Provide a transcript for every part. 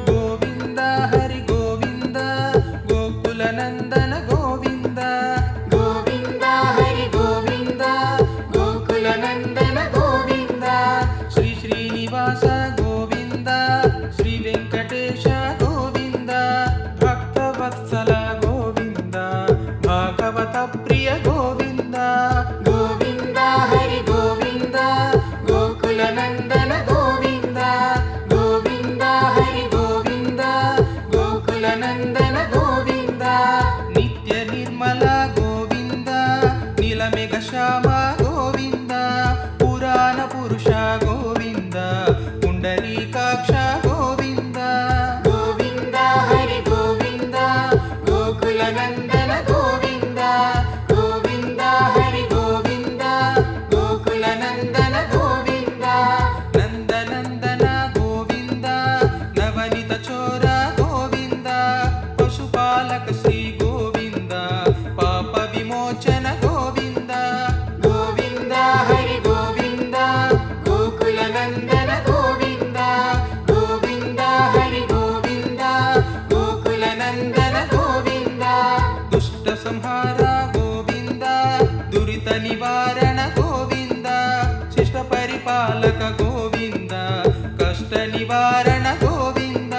ಗೋವಿಂದ ಹರಿ ಗೋವಿಂದ ಗೋಕುಲ ನಂದನ ಗೋವಿಂದ. ಗೋವಿಂದ ಹರಿ ಗೋವಿಂದ ಗೋಕುಲ ನಂದನ ಗೋವಿಂದ. ಶ್ರೀ ಶ್ರೀನಿವಾಸ ಗೋವಿಂದ ಶ್ರೀ ವೆಂಕಟೇಶ ಗೋವಿಂದ. ಭಕ್ತವತ್ಸಲ ಗೋವಿಂದ ಭಾಗವತ ಪ್ರಿಯ ಗೋವಿಂದ. ಗೋವಿಂದ ಹರಿ ಗೋವಿಂದ ಗೋಕುಲ ನಂದನ ಗೋವಿಂದ. ಗೋವಿಂದ ಹರಿ ಗೋವಿಂದ ಗೋಕುಲ ನಂದನ ಗೋವಿಂದ. ನಿತ್ಯ ನಿರ್ಮಲ ಗೋವಿಂದ ನೀಲಮೇಘ ಶ್ಯಾಮ ಗೋವಿಂದ. ಪುರಾಣ ಪುರುಷ ಗೋವಿಂದ ಪುಂಡರೀಕಾಕ್ಷ ಗೋವಿಂದ. ಗೋವಿಂದ ಹರಿ ಗೋವಿಂದ ಗೋಕುಲ ನಂದನ ಗೋವಿಂದ. ಗೋವಿಂದ ಹರಿ ಗೋವಿಂದ ಗೋಕುಲ ನಂದನ ಗೋವಿಂದ. ನಂದನಂದನ ಗೋವಿಂದ ನವನಿತ ಚೋರ ಗೋವಿಂದ. ಪಶುಪಾಲಕ ಶ್ರೀ ಗೋವಿಂದ ಪಾಪ ವಿಮೋಚನ ಗೋವಿಂದ. ಗೋವಿಂದ ಹರಿ ಗೋವಿಂದ ಗೋಕುಲ ನಂದನ ಗೋವಿಂದ. ಗೋವಿಂದ ಹರಿ ಗೋವಿಂದ ಗೋಕುಲ ನಂದನ ಗೋವಿಂದ. ದುಷ್ಟ ಸಂಹಾರ ಗೋವಿಂದ ದುರಿತ ನಿವಾರಣ ಗೋವಿಂದ. ಶಿಷ್ಟ ಪರಿಪಾಲಕ ಗೋವಿಂದ ಕಷ್ಟ ನಿವಾರಣ ಗೋವಿಂದ.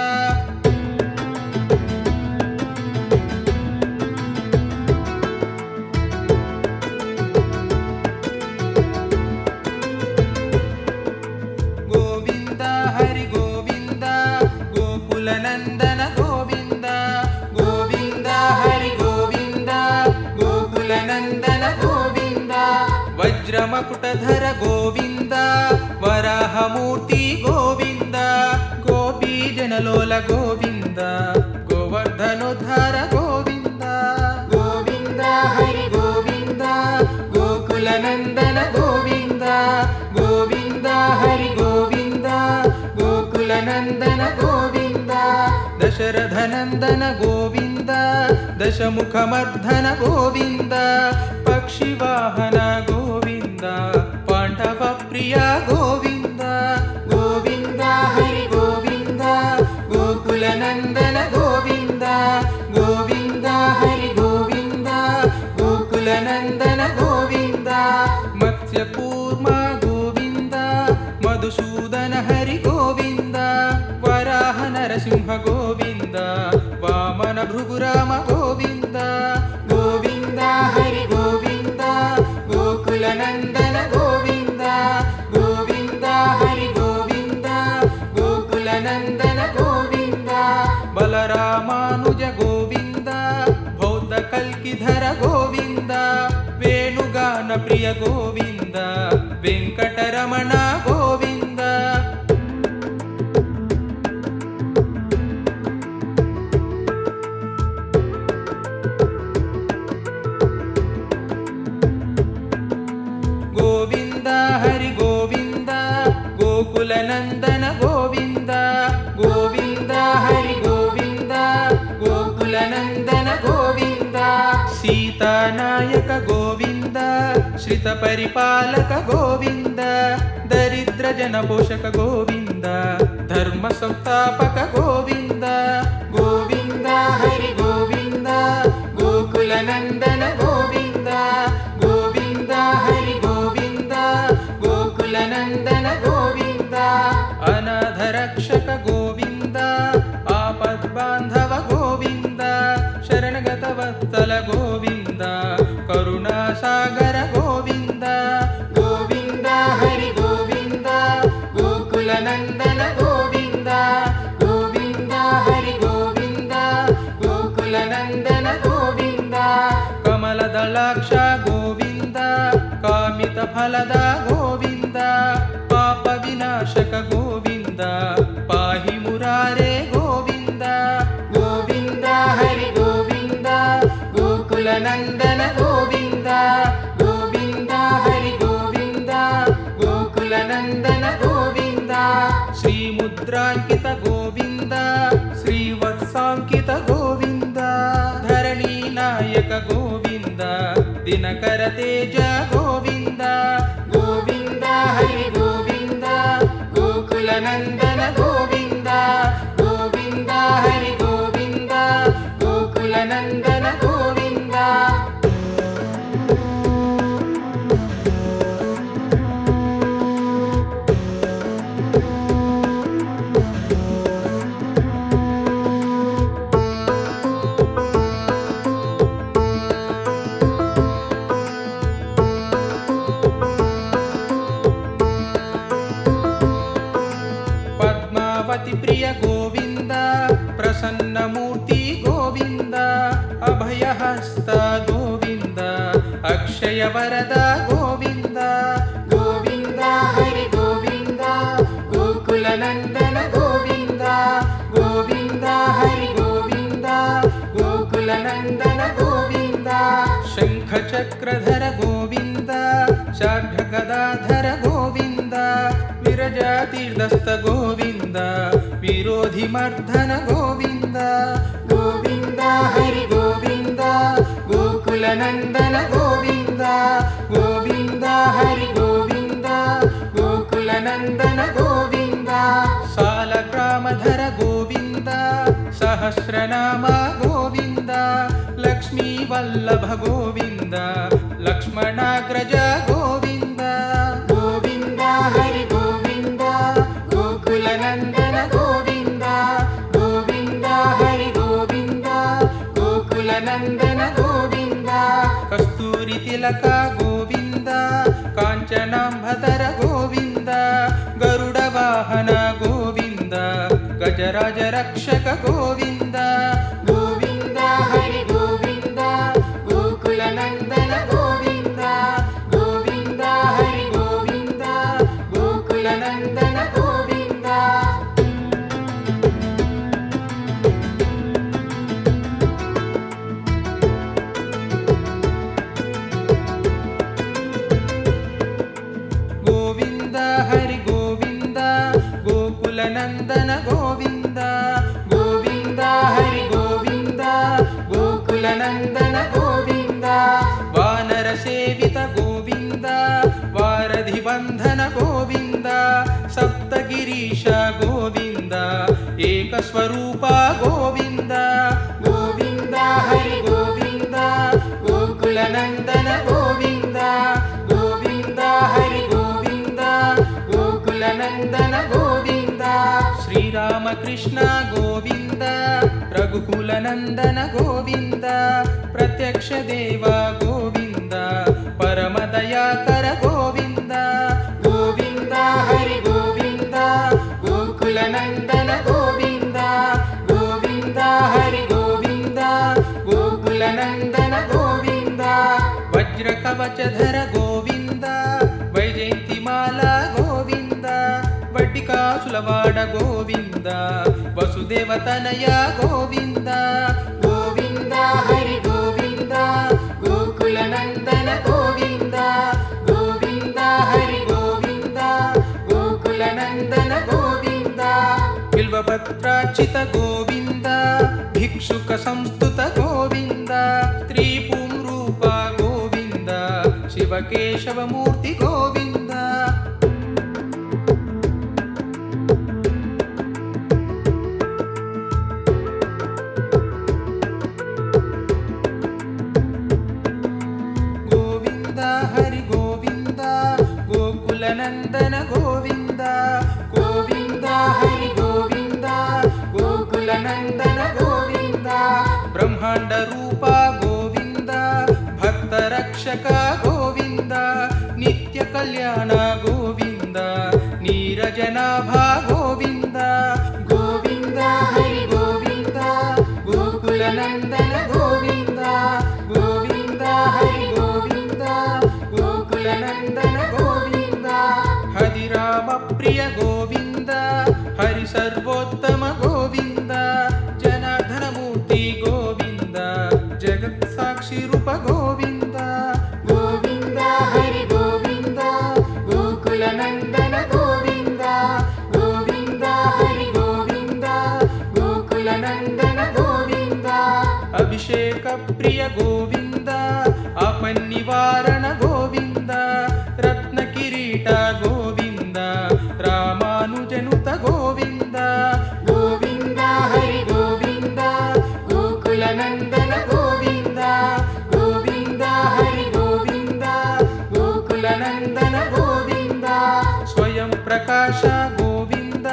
ಗೋವಿಂದ ಹರಿ ಗೋವಿಂದ ಗೋಕುಲ ನಂದನ ಗೋವಿಂದ. ಗೋವಿಂದ ಹರಿ ಗೋವಿಂದ ಗೋಕುಲ ನಂದನ ಗೋವಿಂದ. ವಜ್ರ ಮಕುಟಧರ ಗೋವಿಂದ ವರಾಹ ಮೂರ್ತಿ ಗೋವಿಂದ. ಗೋಪಿ ಜನಲೋಲ ಗೋವಿಂದ ಗೋವರ್ಧನೋದ್ಧಾರ ಗೋವಿಂದ. ಗೋವಿಂದ ಹರಿ ಗೋವಿಂದ ಗೋಕುಲ ನಂದನ ಗೋವಿಂದ. ಗೋವಿಂದ ಹರಿ ಗೋವಿಂದ ಗೋಕುಲ ನಂದನ ಗೋವಿಂದ. ದಶರಥ ನಂದನ ಗೋವಿಂದ ದಶಮುಖ ಮರ್ಧನ ಗೋವಿಂದ. ಪಕ್ಷಿ ವಾಹನ ಗೋವಿಂದ ಪಾಂಡವ ಪ್ರಿಯ ಗೋವಿಂದ. ಗೋವಿಂದ ಹರಿ ಗೋವಿಂದ ಗೋಕುಲ ನಂದನ ಗೋವಿಂದ. ಗೋವಿಂದ ಹರಿ ಗೋವಿಂದ ಗೋಕುಲ ನಂದನ ಗೋವಿಂದ. ಮತ್ಸ್ಯ ಕೂರ್ಮ ಗೋವಿಂದ ಮಧುಸೂದನ ಹರಿ ಗೋವಿಂದ. ವರಾಹ ನರಸಿಂಹ ಗೋವಿಂದ ವಾಮನ ಭೃಗುರಾಮ ಗೋವಿಂದ. ಗೋವಿಂದ ಹರಿ ಗೋವಿಂದ ಗೋಕುಲ ನಂದನ ಗೋವಿಂದ. ಗೋವಿಂದ ಹರಿ ಗೋವಿಂದ ಗೋಕುಲ ನಂದನ ಗೋವಿಂದ. ಬಲರಾಮಾನುಜ ಗೋವಿಂದ ಬೌದ್ಧ ಕಲ್ಕಿಧರ ಗೋವಿಂದ. ವೇಣುಗಾನ ಪ್ರಿಯ ಗೋವಿಂದ ವೆಂಕಟರಮಣ ಗೋವಿಂದ. ಗೋವಿಂದ ಹರಿ ಗೋವಿಂದ ಗೋಕುಲ ನಂದನ ಗೋವಿಂದ. ಗೋವಿಂದ ಹರಿ ಗೋವಿಂದ ಗೋಕುಲ ನಂದನ ಗೋವಿಂದ. ಸೀತಾನಾಯಕ ಗೋವಿಂದ ಶ್ರಿತ ಪರಿಪಾಲಕ ಗೋವಿಂದ. ದರಿದ್ರ ಜನ ಪೋಷಕ ಗೋವಿಂದ ಧರ್ಮ ಸಂಸ್ಥಾಪಕ ಗೋವಿಂದ. ಗೋವಿಂದ ಹರಿ ಗೋವಿಂದ ಗೋಕುಲ ನಂದನ ಗೋವಿಂದ. ಗೋವಿಂದ ಹರಿ ಗೋವಿಂದ ಗೋಕುಲ ನಂದನ ಗೋವಿಂದ. ಅನಾಥ ರಕ್ಷಕ ಗೋವಿಂದ ಆಪದ್ ಬಾಂಧವ ಗೋವಿಂದ. ಶರಣಗತ ವತ್ಸಲ ಗೋವಿಂದ ಕರುಣಾ ಸಾಗರ ಗೋವಿಂದ. ಗೋವಿಂದ ಹರಿ ಗೋವಿಂದ ಗೋಕುಲ ನಂದನ ಗೋವಿಂದ. ಗೋವಿಂದ ಹರಿ ಗೋವಿಂದ ಗೋಕುಲ ನಂದನ ಗೋವಿಂದ. ಕಮಲದಳಾಕ್ಷ ಗೋವಿಂದ ಕಾಮಿತ ಫಲದ ಗೋವಿಂದ. ಪಾಪ ವಿನಾಶಕ ಗೋವಿಂದ ಪಾಹಿ ಮುರಾರೆ ಗೋವಿಂದ. ಗೋವಿಂದ ಹರಿ ಗೋವಿಂದ ಗೋಕುಲ ನಂದನ ಗೋವಿಂದ. ಗೋವಿಂದ ಹರಿ ಗೋವಿಂದ ನಾಯಕ ಗೋವಿಂದ ದಿನಕರ ತೇಜ ಗೋವಿಂದ ಗೋವಿಂದ ಹರಿ ಗೋವಿಂದ ಗೋಕುಲ ನಂದನ ಗೋವಿಂದ ಗೋವಿಂದ ಹರಿ ಗೋವಿಂದ ಗೋಕುಲ ನಂದನ ಗೋವಿಂದ ಪದ್ಮಾವತಿ ಪ್ರಿಯ ಗೋವಿಂದ ಪ್ರಸನ್ನ ಮೂರ್ತಿ ಗೋವಿಂದ ಅಭಯಹಸ್ತ ಗೋವಿಂದ ಅಕ್ಷಯ ವರದ ಗೋವಿಂದ ಗೋವಿಂದ ಹರಿ ಗೋವಿಂದ ಗೋಕುಲ ನಂದನ ಗೋವಿಂದ ಗೋವಿಂದ ಹರಿ ಗೋವಿಂದ ಗೋಕುಲ ನಂದನ ಗೋವಿಂದ ಶಂಖ ಚಕ್ರಧರ ಗೋವಿಂದ ಶಾರ್ಘ ಗದಾಧರ ಗೋವಿಂದ ವಿರಜಾ ತೀರ್ಥಸ್ಥ ಗೋವಿಂದ ವಿರೋಧಿ ಮರ್ಧನ ಗೋವಿಂದ ಗೋವಿಂದ ಹರಿ ಗೋವಿಂದ ಗೋಕುಲ ನಂದನ ಗೋವಿಂದ ಗೋವಿಂದ ಹರಿ ಗೋವಿಂದ ಗೋಕುಲ ನಂದನ ಗೋವಿಂದ ಸಾಲಗ್ರಾಮಧರ ಗೋವಿಂದ ಸಹಸ್ರನಾಮ ಗೋವಿಂದ ಲಕ್ಷ್ಮೀ ವಲ್ಲಭ ಗೋವಿಂದ ಲಕ್ಷ್ಮಣಾಗ್ರಜ ಗೋವಿಂದ ಗೋವಿಂದ ಹರಿ ಗೋವಿಂದ ಗೋಕುಲ ನಂದನ ಗೋವಿಂದ ಗೋವಿಂದ ಹರಿ ಗೋವಿಂದ ಗೋಕುಲ ನಂದನ ಗೋವಿಂದ ಕಸ್ತೂರಿ ತಿಲಕ ಗೋವಿಂದ ಕಾಂಚನಾಂಬಧರ ಗೋವಿಂದ ಗರುಡ ವಾಹನ ಗೋವಿಂದ ಗಜರಾಜ ರಕ್ಷಕ ಗೋವಿಂದ ಗೋವಿಂದ ಹರಿ ಗೋವಿಂದ ಗೋಕುಲ ನಂದನ ಗೋವಿಂದ ಗೋವಿಂದ ಹರಿ ಗೋವಿಂದ ಗೋಕುಲ ನಂದನ ಗೋವಿಂದ ಗೋವಿಂದ ಹರಿ ಗೋವಿಂದ ಗೋಕುಲ ನಂದನ ಗೋವಿಂದ ಗೋವಿಂದ ಹರಿ ಗೋವಿಂದ ಗೋಕುಲ ನಂದನ ಗೋವಿಂದ ವಾನರ ಸೇವಿತ ಗೋವಿಂದ ವಾರಧಿ ಬಂಧನ ಗೋವಿಂದ ಸಪ್ತಗಿರೀಶ ಗೋವಿಂದ ಏಕಸ್ವರೂಪ ಗೋವಿಂದ ಗೋವಿಂದ ಹರಿ ಗೋವಿಂದ ಗೋಕುಲ ನಂದನ ಗೋವಿಂದ ಗೋವಿಂದ ಹರಿ ಗೋವಿಂದ ಗೋಕುಲ ನಂದನ ಗೋವಿಂದ ಶ್ರೀರಾಮಕೃಷ್ಣ ಗೋವಿಂದ ರಘುಕುಲ ನಂದನ ಗೋವಿಂದ ಪ್ರತ್ಯಕ್ಷ ದೇವ ಗೋವಿಂದ ಪರಮ ದಯಾಕರ ಗೋವಿಂದ ಗೋವಿಂದ ಹರಿ ಗೋವಿಂದ ಗೋಕುಲ ನಂದನ ಗೋವಿಂದ ಗೋವಿಂದ ಹರಿ ಗೋವಿಂದ ಗೋಕುಲ ನಂದನ ಗೋವಿಂದ ವಜ್ರ ಕವಚಧರ ಗೋವಿಂದ ವೈಜಯಂತಿ ಮಾಲಾ ಗೋವಿಂದ ವಡ್ಡಿಕಾಸುಲವಾಡ ಗೋವಿಂದ ವಸುದೇವ ತನಯ ಗೋವಿಂದ ಗೋವಿಂದ ಹರಿ ಗೋವಿಂದ ಗೋಕುಲ ನಂದನ ಗೋವಿಂದ ಗೋವಿಂದ ಹರಿ ಗೋವಿಂದ ಗೋಕುಲ ನಂದನ ಗೋವಿಂದ ಬಿಲ್ವಪತ್ರಾರ್ಚಿತ ಗೋವಿಂದ ಭಿಕ್ಷುಕ ಸಂಸ್ತುತ ಗೋವಿಂದ ತ್ರಿಪುಂ ರೂಪ ಗೋವಿಂದ ಶಿವಕೇಶವ ಮೂರ್ತಿ ಗೋವಿಂದ ಗೋವಿಂದ ಹರಿ ಗೋವಿಂದ ಗೋಕುಲ ನಂದನ ಗೋವಿಂದ ಗೋವಿಂದ ಹರಿ ಗೋವಿಂದ ಗೋಕುಲ ನಂದನ ಗೋವಿಂದ ಬ್ರಹ್ಮಾಂಡ ರೂಪ ಗೋವಿಂದ ಭಕ್ತ ರಕ್ಷಕ ಗೋವಿಂದ ನಿತ್ಯ ಕಲ್ಯಾಣ ಗೋವಿಂದ ನೀರಜನಾಭ ಗೋವಿಂದ ಗೋವಿಂದ ಹರಿ ಗೋವಿಂದ ಗೋಕುಲ ನಂದನ ಗೋವಿಂದ ಗೋವಿಂದ ಹರಿ ಗೋವಿಂದ ಗೋಕುಲ ನಂದನ ಗೋವಿಂದ ಹರಿರಾಮ ಪ್ರಿಯ ಗೋವಿಂದ ಹರಿ ಸರ್ವೋತ್ತಮ ಗೋವಿಂದ ಜನಾರ್ದನ ಮೂರ್ತಿ ಗೋವಿಂದ ಜಗತ್ ಸಾಕ್ಷಿ ರೂಪ ಗೋವಿಂದ ಗೋವಿಂದ ಹರಿ ಗೋವಿಂದ ಗೋಕುಲ ನಂದನ ಗೋವಿಂದ ಗೋವಿಂದ ಹರಿ ಗೋವಿಂದ ಗೋಕುಲ ನಂದನ ಗೋವಿಂದ ಅಭಿಷೇಕ ಪ್ರಿಯ ಗೋವಿಂದ ಪ್ರಕಾಶ ಗೋವಿಂದ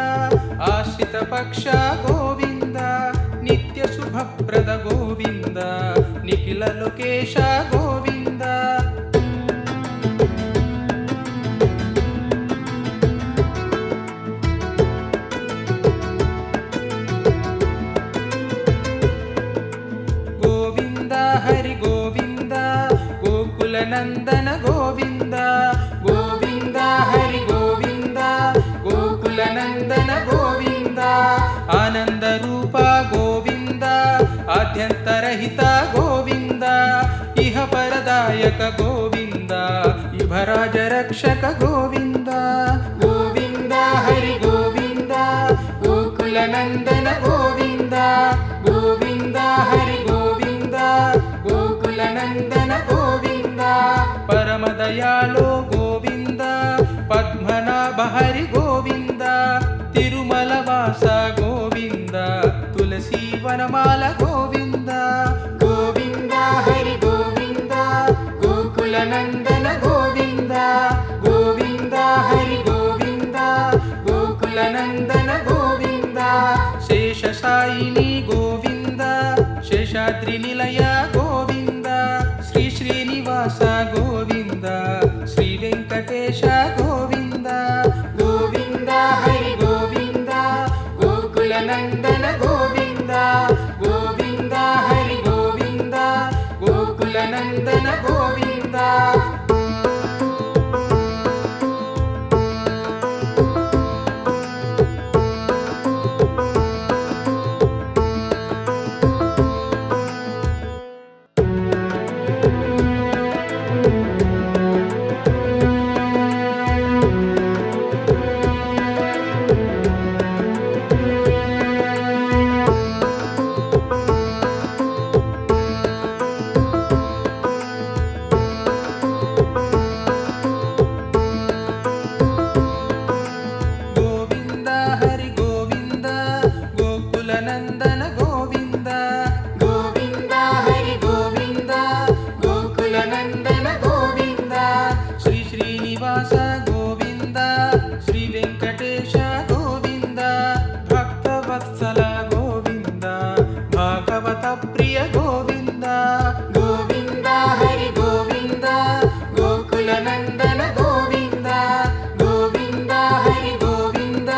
ಆಶ್ರಿತ ಪಕ್ಷ ಗೋವಿಂದ ನಿತ್ಯ ಶುಭಪ್ರದ ಗೋವಿಂದ ನಿಖಿಲ ಲೋಕೇಶ ಗೋವಿಂದ ಗೋವಿಂದ ಹರಿ ಗೋವಿಂದ ಗೋಕುಲ ನಂದನ ಗೋವಿಂದ ಗೋವಿಂದ ಹರಿ ಗೋವಿಂದ ಗೋಕುಲ ನಂದನ ಗೋವಿಂದ ಆನಂದ ರೂಪ ಗೋವಿಂದ ಆದ್ಯಂತರಹಿತ ಗೋವಿಂದ ಇಹ ಪರದಾಯಕ ಗೋವಿಂದ ಇಭರಾಜ ರಕ್ಷಕ ಗೋವಿಂದ ಗೋವಿಂದ ಹರಿ ಗೋವಿಂದ ಗೋಕುಲ ನಂದನ ಗೋವಿಂದ ಗೋವಿಂದ ಹರಿ ಗೋವಿಂದ ಗೋಕುಲ ನಂದನ ಗೋವಿಂದ ಪರಮ ದಯಾಳು ಗೋವಿಂದ ಪದ್ಮನಾಭ ಹರಿ ಗೋವಿಂದ ತಿರುಮಲ ವಾಸ ಗೋವಿಂದ ತುಳಸಿ ವನಮಾಲ ಗೋವಿಂದ ಗೋವಿಂದ ಹರಿ ಗೋವಿಂದ ಗೋಕುಲ ನಂದನ ಗೋವಿಂದ ಗೋವಿಂದ ಹರಿ ಗೋವಿಂದ ಗೋಕುಲ ನಂದನ ಗೋವಿಂದ ಶೇಷಶಾಯಿನಿ ಗೋವಿಂದ ಶೇಷಾದ್ರಿ ನಿಲಯ ಗೋವಿಂದ ಶ್ರೀ ಶ್ರೀನಿವಾಸ ಗೋವಿಂದ ಶ್ರೀ ವೆಂಕಟೇಶ ಗೋವಿಂದ ಗೋವಿಂದ ಹರಿ ಗೋವಿಂದ ಗೋಕುಲ ನಂದನ ಗೋವಿಂದ ಗೋವಿಂದ ಹರಿ ಗೋವಿಂದ ಗೋಕುಲ ನಂದನ ಗೋವಿಂದ ಗೋವಿಂದ ಹರಿ ಗೋವಿಂದ ಗೋಕುಲ ನಂದನ ಗೋವಿಂದ ಗೋವಿಂದ ಹರಿ ಗೋವಿಂದ ಗೋಕುಲ ನಂದನ ಗೋವಿಂದ ಶ್ರೀ ಶ್ರೀನಿವಾಸ ಗೋವಿಂದ ಶ್ರೀ ವೆಂಕಟೇಶ ಗೋವಿಂದ ಭಕ್ತವತ್ಸಲ ಗೋವಿಂದ ಭಾಗವತ ಪ್ರಿಯ ಗೋವಿಂದ ಗೋವಿಂದ ಹರಿ ಗೋವಿಂದ ಗೋಕುಲ ನಂದನ ಗೋವಿಂದ ಗೋವಿಂದ ಹರಿ ಗೋವಿಂದ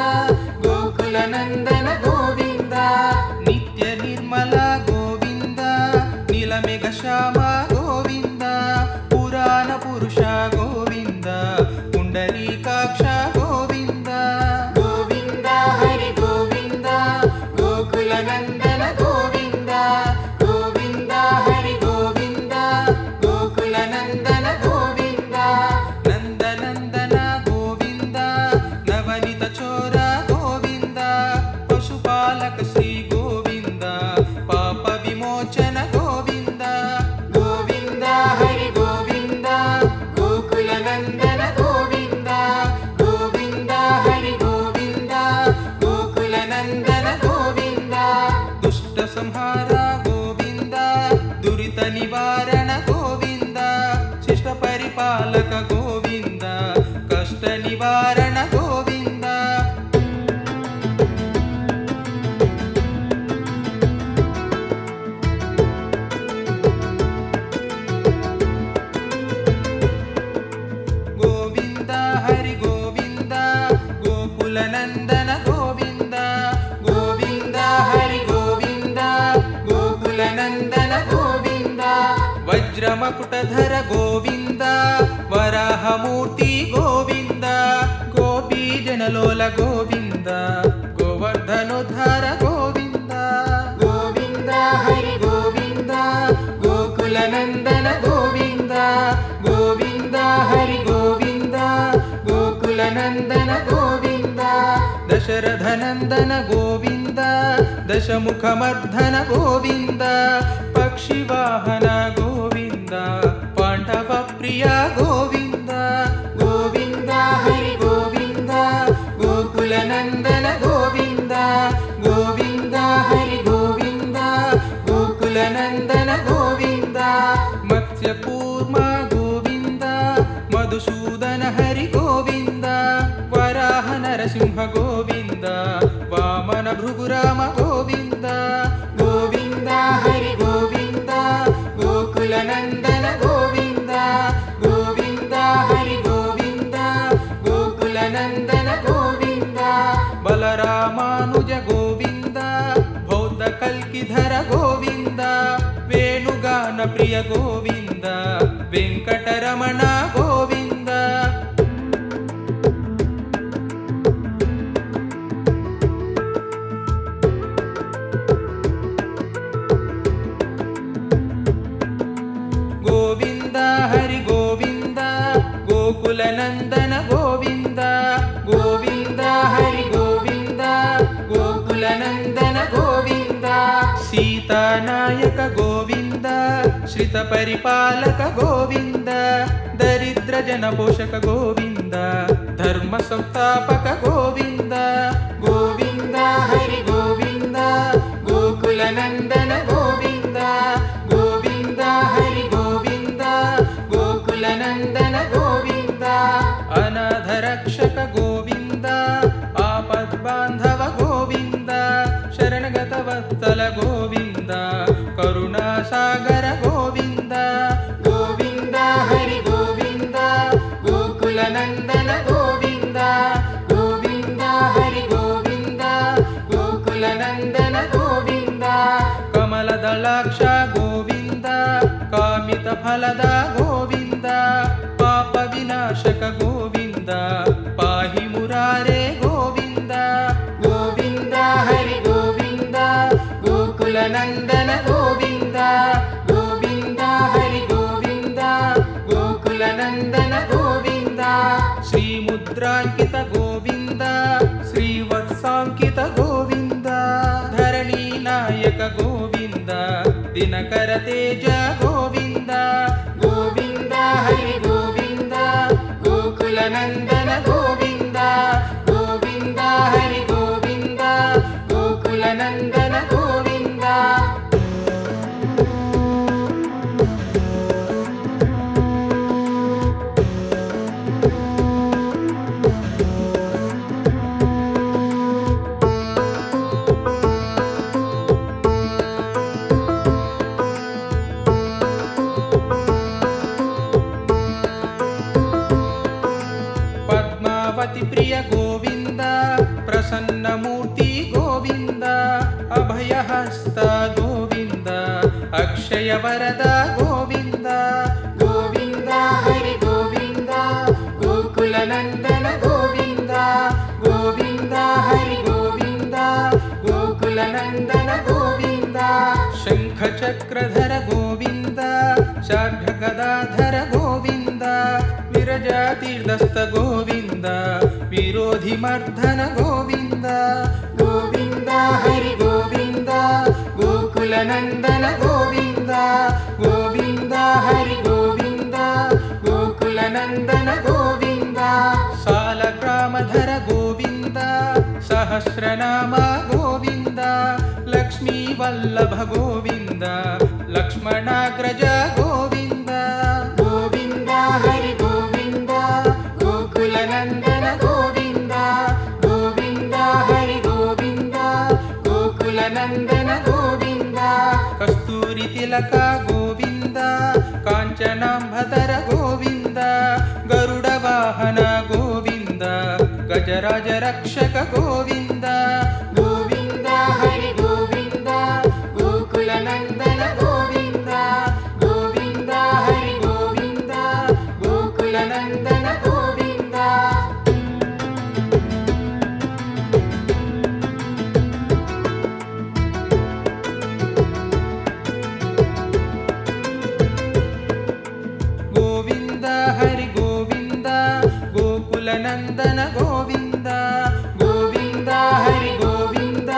ಗೋಕುಲ ನಂದನ ಗೋವಿಂದ ನಿತ್ಯ ನಿರ್ಮಲ ಗೋವಿಂದ ನೀಲಮೇಘ ಶ್ಯಾಮ ಗೋವಿಂದ ಪುರಾಣ ಪುರುಷ ಗೋವಿಂದ ಪುಂಡರೀಕಾಕ್ಷ ಗೋವಿಂದ ಗೋವಿಂದ ಹರಿ ಗೋವಿಂದ ಗೋಕುಲ ನಂದನ ಗೋವಿಂದ ಗೋವಿಂದ ಹರಿ ಗೋವಿಂದ ಗೋಕುಲ ನಂದನ ಗೋವಿಂದ ನಂದನಂದನ ಗೋವಿಂದ ನವನಿತ ಚೋರ ಗೋವಿಂದ ಪಶುಪಾಲಕ ಶ್ರೀ ಗೋವಿಂದ ಪಾಪ ವಿಮೋಚನ ಗೋವಿಂದ ಗೋವಿಂದ ಹರಿ ಗೋವಿಂದ ಗೋಕುಲ ನಂದನ ಗೋವಿಂದ ಗೋವಿಂದ ಹರಿ ಗೋವಿಂದ ಗೋಕುಲ ನಂದನ ಗೋವಿಂದ ದುಷ್ಟ ಸಂಹಾರ ಗೋವಿಂದ ದುರಿತ ನಿವಾರಣ ಗೋವಿಂದ ಶಿಷ್ಟ ಪರಿಪಾಲಕ ಗೋವಿಂದ ಕಷ್ಟ ನಿವಾರಣ ಗೋವಿಂದ ಗೋವಿಂದ ಹರಿ ಗೋವಿಂದ ಗೋಕುಲ ನಂದನ ಗೋವಿಂದ ಗೋವಿಂದ ಹರಿ ಗೋವಿಂದ ಗೋಕುಲ ನಂದನ ಗೋವಿಂದ ವಜ್ರ ಮಕುಟಧರ ಗೋವಿಂದ ವರಾಹ ಮೂರ್ತಿ ಗೋವಿಂದ ಗೋಪಿ ಜನಲೋಲ ಗೋವಿಂದ ಗೋವರ್ಧನೋದ್ಧಾರ ಗೋವಿಂದ ಗೋವಿಂದ ಹರಿ ಗೋವಿಂದ ಗೋಕುಲ ನಂದನ ಗೋವಿಂದ ಗೋವಿಂದ ಹರಿ ಗೋವಿಂದ ಗೋಕುಲ ನಂದನ ಗೋವಿಂದ ದಶರಥ ನಂದನ ಗೋವಿಂದ ದಶಮುಖ ಮರ್ಧನ ಗೋವಿಂದ ಪಕ್ಷಿ ವಾಹನ ಗೋವಿಂದ ಪಾಂಡವ ಪ್ರಿಯ ಗೋವಿಂದ ಗೋವಿಂದ ಹರಿ ಗೋವಿಂದ ಗೋಕುಲ ನಂದನ ಗೋವಿಂದ ಗೋವಿಂದ ಹರಿ ಗೋವಿಂದ ಗೋಕುಲ ನಂದನ ಗೋವಿಂದ ಮತ್ಸ್ಯ ಕೂರ್ಮ ಗೋವಿಂದ ಮಧುಸೂದನ ಹರಿ ಗೋವಿಂದ ವರಾಹನ ಗೋವಿಂದ ವಾಮನ ಭೃಗುರಾಮ ಗೋವಿಂದ ಗೋವಿಂದ ಹರಿ ಗೋವಿಂದ ಗೋಕುಲ ನಂದನ ಗೋವಿಂದ ಗೋವಿಂದ ಹರಿ ಗೋವಿಂದ ಗೋಕುಲ ನಂದನ ಗೋವಿಂದ ಬಲರಾಮಾನುಜ ಗೋವಿಂದ ಬೌದ್ಧ ಕಲ್ಕಿಧರ ಗೋವಿಂದ ವೇಣುಗಾನ ಪ್ರಿಯ ಗೋವಿಂದ ವೆಂಕಟರಮಣ ಗೋವಿಂದ ಗೋವಿಂದ ಹರಿ ಗೋವಿಂದ ಗೋಕುಲ ನಂದನ ಗೋವಿಂದ ಗೋವಿಂದ ಹರಿ ಗೋವಿಂದ ಗೋಕುಲ ನಂದನ ಗೋವಿಂದ ಸೀತಾನಾಯಕ ಗೋವಿಂದ ಶ್ರಿತ ಪರಿಪಾಲಕ ಗೋವಿಂದ ದರಿದ್ರ ಜನ ಪೋಷಕ ಗೋವಿಂದ ಧರ್ಮ ಸಂಸ್ಥಾಪಕ ಗೋವಿಂದ ಗೋವಿಂದ ಹರಿ ಗೋವಿಂದ ಗೋಕುಲ ನಂದನ ಗೋವಿಂದ ಗೋವಿಂದ ಹರಿ ಗೋವಿಂದ ಗೋಕುಲ ನಂದನ ಗೋವಿಂದ ಅನಾಥ ರಕ್ಷಕ ಗೋವಿಂದ ಆಪದ್ ಬಾಂಧವ ಗೋವಿಂದ ಶರಣಗತ ವತ್ಸಲ ಗೋವಿಂದ ಕರುಣಾಸಾಗರ ಗೋವಿಂದ ಗೋವಿಂದ ಹರಿ ಗೋವಿಂದ ಗೋಕುಲ ನಂದನ ಗೋವಿಂದ ಗೋವಿಂದ ಹರಿ ಗೋವಿಂದ ಗೋಕುಲ ನಂದನ ಗೋವಿಂದ ಕಮಲದಳಾಕ್ಷ ಗೋವಿಂದ ಕಾಮಿತ ಫಲದ ಗೋವಿಂದ ಪಾಪ ವಿನಾಶಕ ಗೋವಿಂದ ಪಾಹಿ ಮುರಾರೇ ಗೋವಿಂದ ಗೋವಿಂದ ಹರಿ ಗೋವಿಂದ ಗೋಕುಲ ನಂದನ ಗೋವಿಂದ ಗೋವಿಂದ ಹರಿ ಗೋವಿಂದ ಗೋಕುಲ ನಂದನ ಗೋವಿಂದ ಶ್ರೀ ಮುದ್ರಾಂಕಿತ ಗೋವಿಂದ ಶ್ರೀವತ್ಸಾಂಕಿತ ಗೋವಿಂದ ಧರಣಿ ನಾಯಕ ಗೋವಿಂದ ದಿನಕರ ತೇಜ ಗೋವಿಂದ ಗೋವಿಂದ ಹರಿ ಗೋವಿಂದ ಗೋಕುಲ ನಂದನ ಗೋವಿಂದ ಗೋವಿಂದ ಹರಿ ಗೋವಿಂದ ಗೋಕುಲ ನಂದನ ಗೋವಿಂದ ಪದ್ಮಾವತಿ ಪ್ರಿಯ ಗೋವಿಂದ ಪ್ರಸನ್ನ ಮೂರ್ತಿ ಗೋವಿಂದ ಅಭಯ ಹಸ್ತ ಗೋವಿಂದ ಅಕ್ಷಯ ವರದ ಗೋವಿಂದ ಗೋವಿಂದ ಹರಿ ಗೋವಿಂದ ಗೋಕುಲ ನಂದನ ಗೋವಿಂದ ಗೋವಿಂದ ಹರಿ ಗೋವಿಂದ ಗೋಕುಲ ನಂದನ ಗೋವಿಂದ ಶಂಖ ಚಕ್ರಧರ ಗೋವಿಂದ ಶಾರ್ಘ ಗದಾಧರ ಗೋವಿಂದ ವಿರಜಾ ತೀರ್ಥಸ್ಥ ಗೋವಿಂದ ವಿರೋಧಿ ಮರ್ಧನ ಗೋವಿಂದ ಗೋವಿಂದ ಹರಿ ಗೋವಿಂದ ಗೋಕುಲ ನಂದನ ಗೋವಿಂದ ಗೋವಿಂದ ಹರಿ ಗೋವಿಂದ ಗೋಕುಲ ನಂದನ ಗೋವಿಂದ ಸಾಲಗ್ರಾಮಧರ ಗೋವಿಂದ ಸಹಸ್ರನಾಮ ಗೋವಿಂದ ಲಕ್ಷ್ಮೀ ವಲ್ಲಭ ಗೋವಿಂದ ಲಕ್ಷ್ಮಣಾಗ್ರಜ ಗೋವಿಂದ ಗೋವಿಂದ ಹರಿ ಗೋವಿಂದ ಗೋಕುಲ ನಂದನ ಗೋವಿಂದ ಗೋವಿಂದ ಹರಿ ಗೋವಿಂದ ಗೋಕುಲ ನಂದನ ಗೋವಿಂದ ಕಸ್ತೂರಿ ತಿಲಕ ಗೋವಿಂದ ಕಾಂಚನಾಂಬತರ ಗೋವಿಂದ ಗರುಡ ವಾಹನ ಗೋವಿಂದ ಗಜರಾಜ ರಕ್ಷಕ ಗೋವಿಂದ ಗೋವಿಂದ ಹರಿ ಗೋವಿಂದ ಗೋಕುಲ ನಂದನ ಗೋವಿಂದ ಗೋವಿಂದ ಹರಿ ಗೋವಿಂದ ಗೋಕುಲ ನಂದನ ಗೋವಿಂದ ಗೋವಿಂದ ಹರಿ ಗೋವಿಂದ ಗೋಕುಲ ನಂದನ ಗೋವಿಂದ ಗೋವಿಂದ ಹರಿ ಗೋವಿಂದ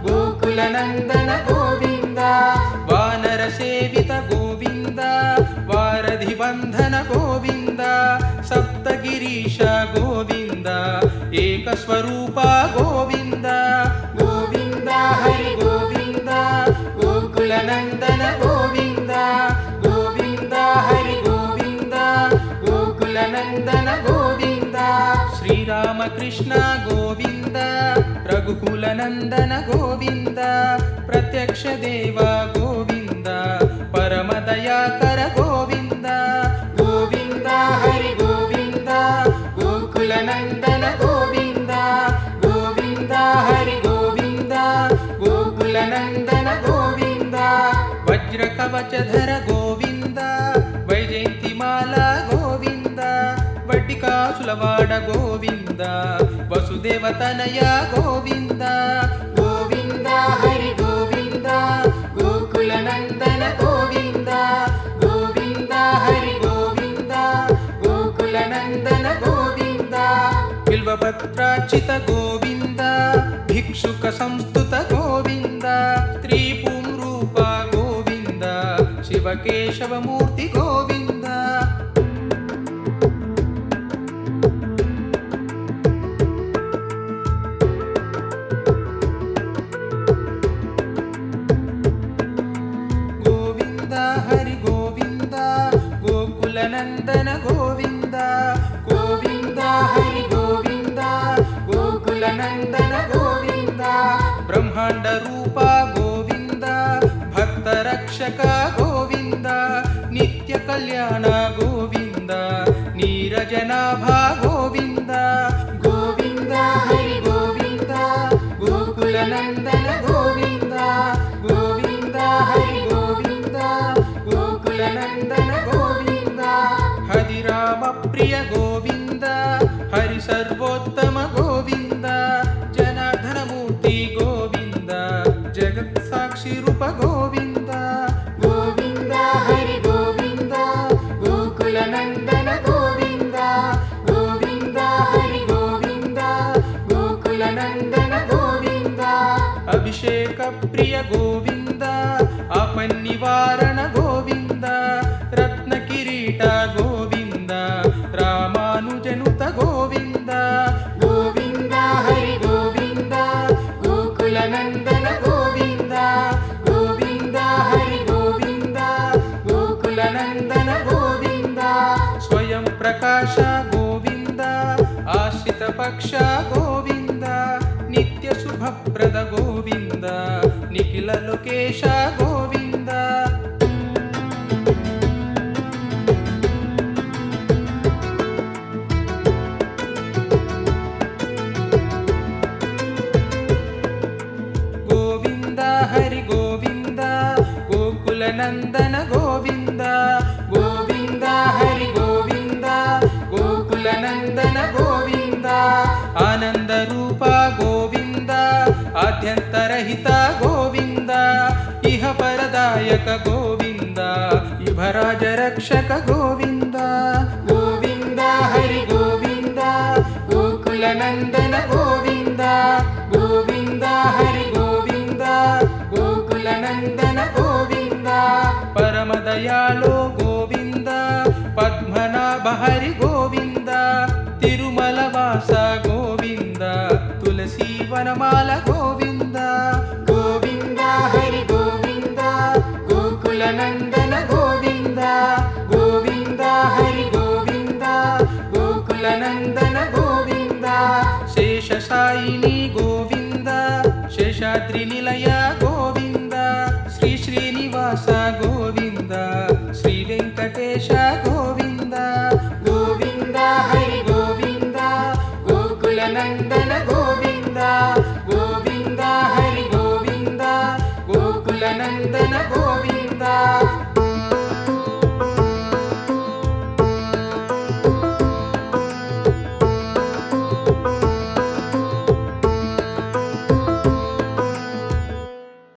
ಗೋಕುಲ ನಂದನ ಗೋವಿಂದ ವಾನರ ಸೇವಿತ ಗೋವಿಂದ ವಾರಧಿ ಬಂಧನ ಗೋವಿಂದ ಸಪ್ತಗಿರೀಶ ಗೋವಿಂದ ಏಕಸ್ವರೂಪ ಗೋವಿಂದ ಗೋವಿಂದ ಹರಿ ಗೋವಿಂದ ಗೋಕುಲ ನಂದನ ಗೋವಿಂದ ಗೋವಿಂದ ಹರಿ ಗೋವಿಂದ ಗೋಕುಲ ನಂದನ ಗೋವಿಂದ ಶ್ರೀರಾಮಕೃಷ್ಣ ಗೋವಿಂದ ರಘುಕುಲ ನಂದನ ಗೋವಿಂದ ಪ್ರತ್ಯಕ್ಷ ದೇವ ಗೋವಿಂದ ಪರಮ ದಯಾಕರ ಗೋವಿಂದ ಗೋವಿಂದ ಹರಿ ಗೋವಿಂದ ಗೋಕುಲ ನಂದನ ಗೋವಿಂದ ಗೋವಿಂದ ಹರಿ ಗೋವಿಂದ ಗೋಕುಲ ನಂದನ ಗೋವಿಂದ ವಜ್ರ ಕವಚಧರ ಗೋವಿಂದ ವೈಜಯಂತಿ ಮಾಲಾ ಗೋವಿಂದ ವಡ್ಡಿಕಾಸುಲವಾಡ ಗೋವಿಂದ ವಸುದೇವ ತನಯ ಗೋವಿಂದ ಗೋವಿಂದ ಹರಿ ಗೋವಿಂದ ಗೋಕುಲ ನಂದನ ಗೋವಿಂದ ಗೋವಿಂದ ಹರಿ ಗೋವಿಂದ ಗೋಕುಲ ನಂದನ ಗೋವಿಂದ ಬಿಲ್ವಪತ್ರಾರ್ಚಿತ ಗೋವಿಂದ ಭಿಕ್ಷುಕ ಸಂಸ್ತುತ ಗೋವಿಂದ ತ್ರಿಪುಂ ರೂಪ ಗೋವಿಂದ ಶಿವಕೇಶವ ಮೂರ್ತಿ ಗೋವಿಂದ ಗೋವಿಂದ ಹರಿ ಗೋವಿಂದ ಗೋಕುಲ ನಂದನ ಗೋವಿಂದ ಗೋವಿಂದ ಹರಿ ಗೋವಿಂದ ಗೋಕುಲ ನಂದನ ಗೋವಿಂದ ಬ್ರಹ್ಮಾಂಡ ರೂಪ ಗೋವಿಂದ ಭಕ್ತ ರಕ್ಷಕ ಗೋವಿಂದ ನಿತ್ಯ ಕಲ್ಯಾಣ ಗೋವಿಂದ ನೀರಜನಾಭ ಗೋವಿಂದ ಗೋವಿಂದ ಹರಿ ಗೋವಿಂದ ಗೋಕುಲ ನಂದನ ಗೋವಿಂದ ಗೋವಿಂದ ಹರಿ ಗೋವಿಂದ ಗೋಕುಲ ನಂದನ ಗೋವಿಂದ ಹರಿರಾಮ ಪ್ರಿಯ ಗೋವಿಂದ ಹರಿ ಸರ್ವೋತ್ತಮ ಗೋವಿಂದ ಜನಾರ್ದನ ಮೂರ್ತಿ ಗೋವಿಂದ ಜಗತ್ ಸಾಕ್ಷಿ ರೂಪ ಗೋವಿಂದ ಗೋವಿಂದ ಹರಿ ಗೋವಿಂದ ಗೋಕುಲ ನಂದನ ಗೋವಿಂದ ಗೋವಿಂದ ಹರಿ ಗೋವಿಂದ ಗೋಕುಲ ನಂದನ ಗೋವಿಂದ ಅಭಿಷೇಕ ಪ್ರಿಯ ಗೋವಿಂದ ಆಪನ್ನಿವಾರಣ ಗೋವಿಂದ ರತ್ನ ಕಿರೀಟ ಗೋವಿಂದ ರಾಮಾನುಜನುತ ಗೋವಿಂದ ಗೋವಿಂದ ಹರಿ ಗೋವಿಂದ ಗೋಕುಲ ನಂದನ ಗೋವಿಂದ ಗೋವಿಂದ ಹರಿ ಗೋವಿಂದ ಗೋಕುಲ ನಂದನ ಗೋವಿಂದ ಸ್ವಯಂ ಪ್ರಕಾಶ ಗೋವಿಂದ ಆಶ್ರಿತ ಪಕ್ಷ ಗೋವಿಂದ ನಿತ್ಯ ಶುಭಪ್ರದ ಗೋವಿಂದ ನಿಖಿಲ ಲೋಕೇಶ ಗೋವಿಂದ ಗೋವಿಂದ ಹರಿ ಗೋವಿಂದ ಗೋಕುಲ ನಂದನ ಗೋವಿಂದ ಗೋವಿಂದ ಹರಿ ಗೋವಿಂದ ಗೋಕುಲ ನಂದನ ಗೋವಿಂದ ಆನಂದ ರೂಪ ಗೋವಿಂದ ಆದ್ಯಂತರಹಿತ ಗೋವಿಂದ ಇಹ ಪರದಾಯಕ ಗೋವಿಂದ ಇಭರಾಜ ರಕ್ಷಕ ಗೋವಿಂದ ಗೋವಿಂದ ಹರಿ ಗೋವಿಂದ ಗೋಕುಲ ನಂದನ ಗೋವಿಂದ ಗೋವಿಂದ ಹರಿ ಗೋವಿಂದ ಗೋಕುಲ ನಂದನ ಗೋವಿಂದ ಪರಮ ದಯಾಳೋ ಗೋವಿಂದ ಪದ್ಮನಾಭ ಹರಿ ಗೋವಿಂದ ತಿರುಮಲ ವಾಸ ಗೋವಿಂದ ತುಳಸಿ ವನಮಾಲ ಗೋವಿಂದ ಗೋವಿಂದ ಹರಿ ಗೋವಿಂದ ಗೋಕುಲ ನಂದನ ಗೋವಿಂದ ಗೋವಿಂದ ಹರಿ ಗೋವಿಂದ ಗೋಕುಲ ನಂದನ ಗೋವಿಂದ ಶೇಷಶಾಯಿನಿ ಗೋವಿಂದ ಶೇಷಾದ್ರಿ ನಿಲಯ ಗೋವಿಂದ ಶ್ರೀ ಶ್ರೀನಿವಾಸ ಗೋವಿಂದ ಶ್ರೀ ವೆಂಕಟೇಶ ಗೋವಿಂದ ಗೋವಿಂದ ಹರಿ ಗೋವಿಂದ ಗೋಕುಲ ನಂದನ ಗೋವಿಂದ ಗೋವಿಂದ ಹರಿ ಗೋವಿಂದ ಗೋಕುಲ ನಂದನ ಗೋವಿಂದ